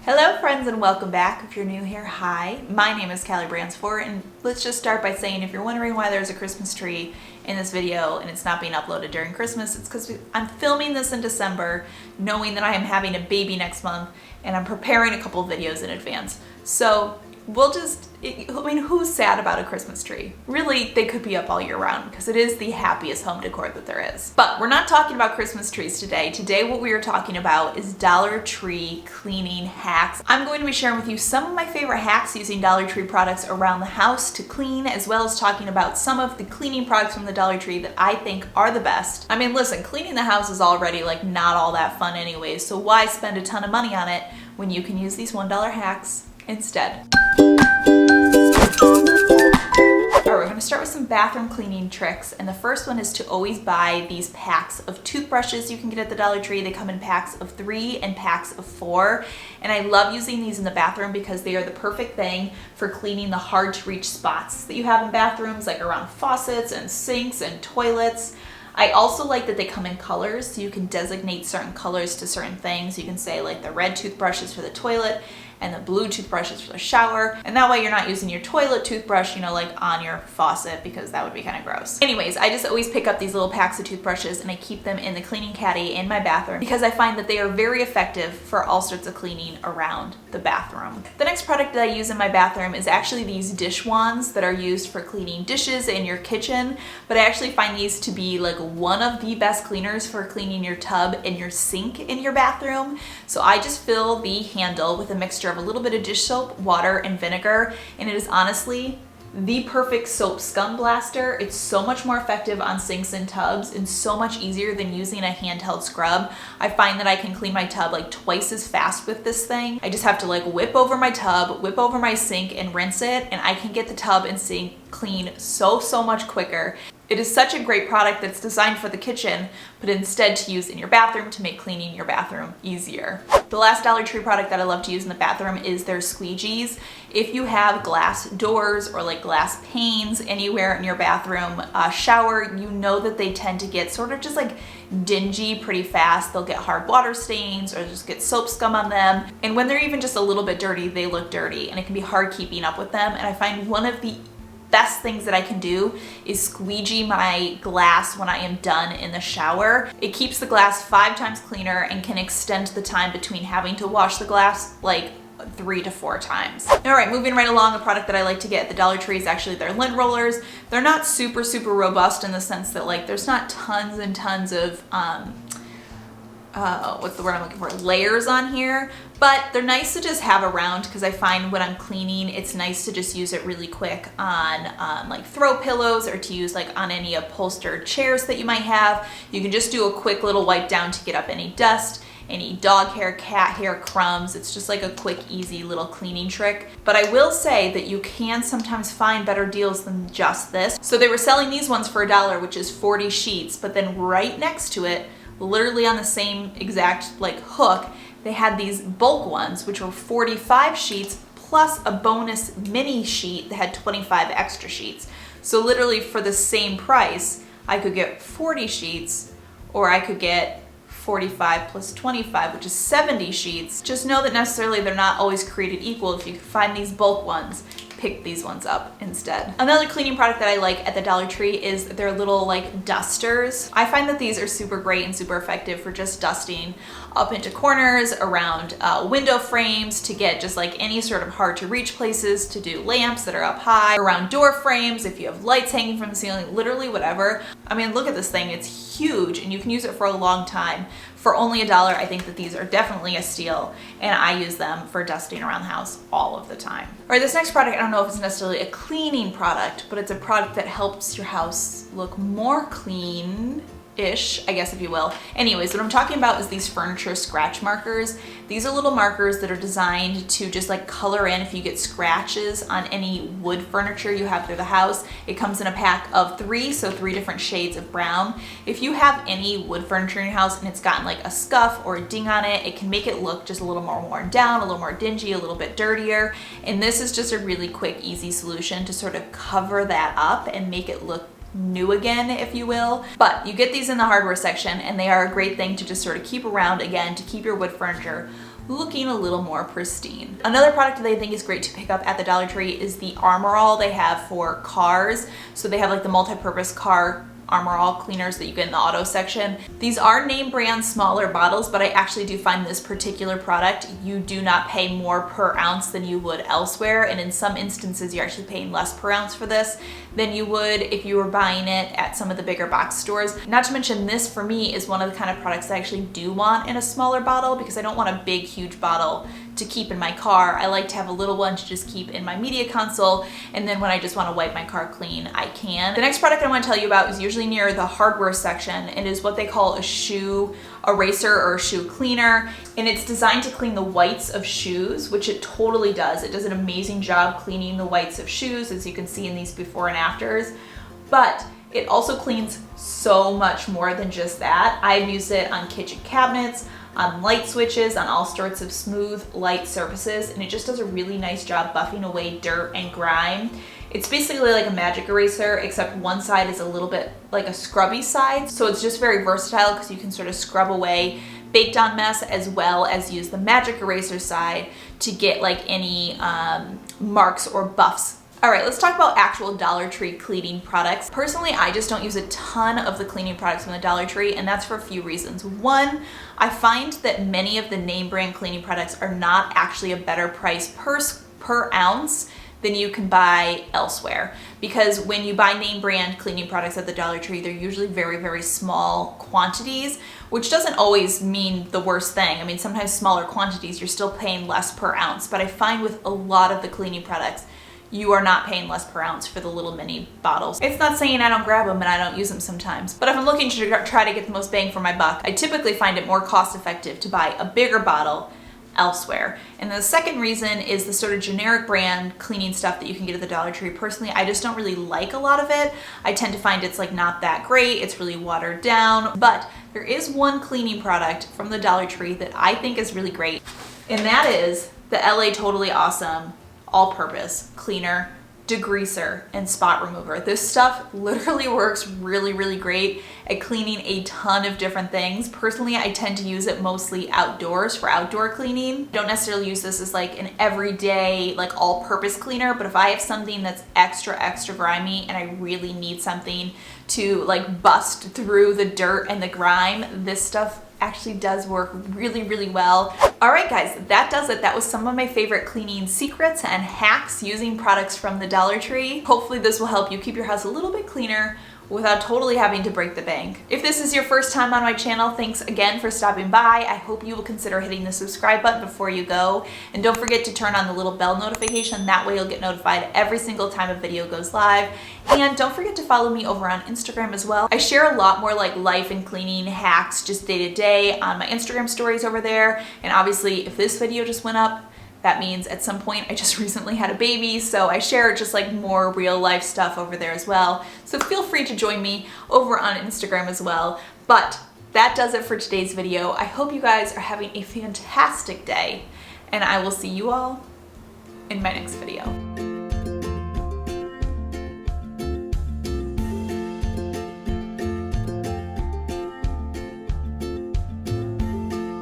Hello friends and welcome back. If you're new here, hi. My name is Callie Bransford and let's just start by saying if you're wondering why there's a Christmas tree in this video and it's not being uploaded during Christmas, it's because I'm filming this in December knowing that I am having a baby next month and I'm preparing a couple videos in advance. So we'll just, who's sad about a Christmas tree? Really, they could be up all year round because it is the happiest home decor that there is. But we're not talking about Christmas trees today. Today what we are talking about is Dollar Tree cleaning hacks. I'm going to be sharing with you some of my favorite hacks using Dollar Tree products around the house to clean, as well as talking about some of the cleaning products from the Dollar Tree that I think are the best. I mean, listen, cleaning the house is already like not all that fun anyway, so why spend a ton of money on it when you can use these $1 hacks instead? Alright, we're going to start with some bathroom cleaning tricks, and the first one is to always buy these packs of toothbrushes you can get at the Dollar Tree. They come in packs of 3 and packs of 4, and I love using these in the bathroom because they are the perfect thing for cleaning the hard to reach spots that you have in bathrooms, like around faucets and sinks and toilets. I also like that they come in colors, so you can designate certain colors to certain things. You can say like the red toothbrushes for the toilet and the blue toothbrushes for the shower, and that way you're not using your toilet toothbrush, you know, like on your faucet, because that would be kind of gross. Anyways, I just always pick up these little packs of toothbrushes and I keep them in the cleaning caddy in my bathroom because I find that they are very effective for all sorts of cleaning around the bathroom. The next product that I use in my bathroom is actually these dish wands that are used for cleaning dishes in your kitchen, but I actually find these to be like one of the best cleaners for cleaning your tub and your sink in your bathroom. So I just fill the handle with a mixture of a little bit of dish soap, water, and vinegar, and it is honestly the perfect soap scum blaster. It's so much more effective on sinks and tubs and so much easier than using a handheld scrub. I find that I can clean my tub like twice as fast with this thing. I just have to like whip over my tub, whip over my sink, and rinse it, and I can get the tub and sink clean so much quicker. It is such a great product that's designed for the kitchen, but instead to use in your bathroom to make cleaning your bathroom easier. The last Dollar Tree product that I love to use in the bathroom is their squeegees. If you have glass doors or like glass panes anywhere in your bathroom shower, you know that they tend to get sort of just like dingy pretty fast. They'll get hard water stains or just get soap scum on them. And when they're even just a little bit dirty, they look dirty and it can be hard keeping up with them. And I find one of the best things that I can do is squeegee my glass when I am done in the shower. It keeps the glass 5 times cleaner and can extend the time between having to wash the glass like 3 to 4 times. Alright, moving right along, a product that I like to get at the Dollar Tree is actually their lint rollers. They're not super robust in the sense that like there's not tons and tons of what's the word I'm looking for, layers on here, but they're nice to just have around because I find when I'm cleaning it's nice to just use it really quick on like throw pillows or to use like on any upholstered chairs that you might have. You can just do a quick little wipe down to get up any dust, any dog hair, cat hair, crumbs. It's just like a quick, easy little cleaning trick. But I will say that you can sometimes find better deals than just this. So they were selling these ones for $1, which is 40 sheets, but then right next to it, literally on the same exact like hook, they had these bulk ones, which were 45 sheets plus a bonus mini sheet that had 25 extra sheets. So literally for the same price, I could get 40 sheets, or I could get 45 plus 25, which is 70 sheets. Just know that necessarily they're not always created equal. If you find these bulk ones, pick these ones up instead. Another cleaning product that I like at the Dollar Tree is their little like dusters. I find that these are super great and super effective for just dusting up into corners, around window frames, to get just like any sort of hard to reach places, to do lamps that are up high, around door frames, if you have lights hanging from the ceiling, literally whatever. I mean, look at this thing, it's huge and you can use it for a long time. For only $1, I think that these are definitely a steal, and I use them for dusting around the house all of the time. All right, this next product, I don't know if it's necessarily a cleaning product, but it's a product that helps your house look more clean-ish, I guess if you will. Anyways, what I'm talking about is these furniture scratch markers. These are little markers that are designed to just like color in if you get scratches on any wood furniture you have through the house. It comes in a pack of 3, so 3 different shades of brown. If you have any wood furniture in your house and it's gotten like a scuff or a ding on it, it can make it look just a little more worn down, a little more dingy, a little bit dirtier. And this is just a really quick, easy solution to sort of cover that up and make it look new again, if you will. But you get these in the hardware section and they are a great thing to just sort of keep around, again, to keep your wood furniture looking a little more pristine. Another product that I think is great to pick up at the Dollar Tree is the Armor All they have for cars. So they have like the multi-purpose car Armor All cleaners that you get in the auto section. These are name brand smaller bottles, but I actually do find this particular product, you do not pay more per ounce than you would elsewhere. And in some instances, you're actually paying less per ounce for this than you would if you were buying it at some of the bigger box stores. Not to mention, this for me is one of the kind of products I actually do want in a smaller bottle, because I don't want a big, huge bottle to keep in my car. I like to have a little one to just keep in my media console, and then when I just want to wipe my car clean, I can. The next product I want to tell you about is usually near the hardware section, and is what they call a shoe eraser or a shoe cleaner, and it's designed to clean the whites of shoes, which it totally does. It does an amazing job cleaning the whites of shoes, as you can see in these before and afters, but it also cleans so much more than just that. I've used it on kitchen cabinets, on light switches, on all sorts of smooth, light surfaces, and it just does a really nice job buffing away dirt and grime. It's basically like a magic eraser, except one side is a little bit like a scrubby side, so it's just very versatile because you can sort of scrub away baked on mess, as well as use the magic eraser side to get like any marks or buffs. All right, let's talk about actual Dollar Tree cleaning products. Personally, I just don't use a ton of the cleaning products from the Dollar Tree, and that's for a few reasons. One, I find that many of the name brand cleaning products are not actually a better price per ounce than you can buy elsewhere. Because when you buy name brand cleaning products at the Dollar Tree, they're usually very, very small quantities, which doesn't always mean the worst thing. I mean, sometimes smaller quantities, you're still paying less per ounce, but I find with a lot of the cleaning products, you are not paying less per ounce for the little mini bottles. It's not saying I don't grab them and I don't use them sometimes, but if I'm looking to try to get the most bang for my buck, I typically find it more cost effective to buy a bigger bottle elsewhere. And the second reason is the sort of generic brand cleaning stuff that you can get at the Dollar Tree. Personally, I just don't really like a lot of it. I tend to find it's like not that great, it's really watered down, but there is one cleaning product from the Dollar Tree that I think is really great, and that is the LA Totally Awesome all-purpose cleaner, degreaser, and spot remover. This stuff literally works really, really great at cleaning a ton of different things. Personally, I tend to use it mostly outdoors for outdoor cleaning. Don't necessarily use this as like an everyday, like all-purpose cleaner, but if I have something that's extra grimy and I really need something to like bust through the dirt and the grime, this stuff actually does work really, really well. All right, guys, that does it. That was some of my favorite cleaning secrets and hacks using products from the Dollar Tree. Hopefully this will help you keep your house a little bit cleaner without totally having to break the bank. If this is your first time on my channel, thanks again for stopping by. I hope you will consider hitting the subscribe button before you go. And don't forget to turn on the little bell notification. That way you'll get notified every single time a video goes live. And don't forget to follow me over on Instagram as well. I share a lot more like life and cleaning hacks just day to day on my Instagram stories over there. And obviously if this video just went up, that means at some point I just recently had a baby, so I share just like more real life stuff over there as well. So feel free to join me over on Instagram as well. But that does it for today's video. I hope you guys are having a fantastic day, and I will see you all in my next video.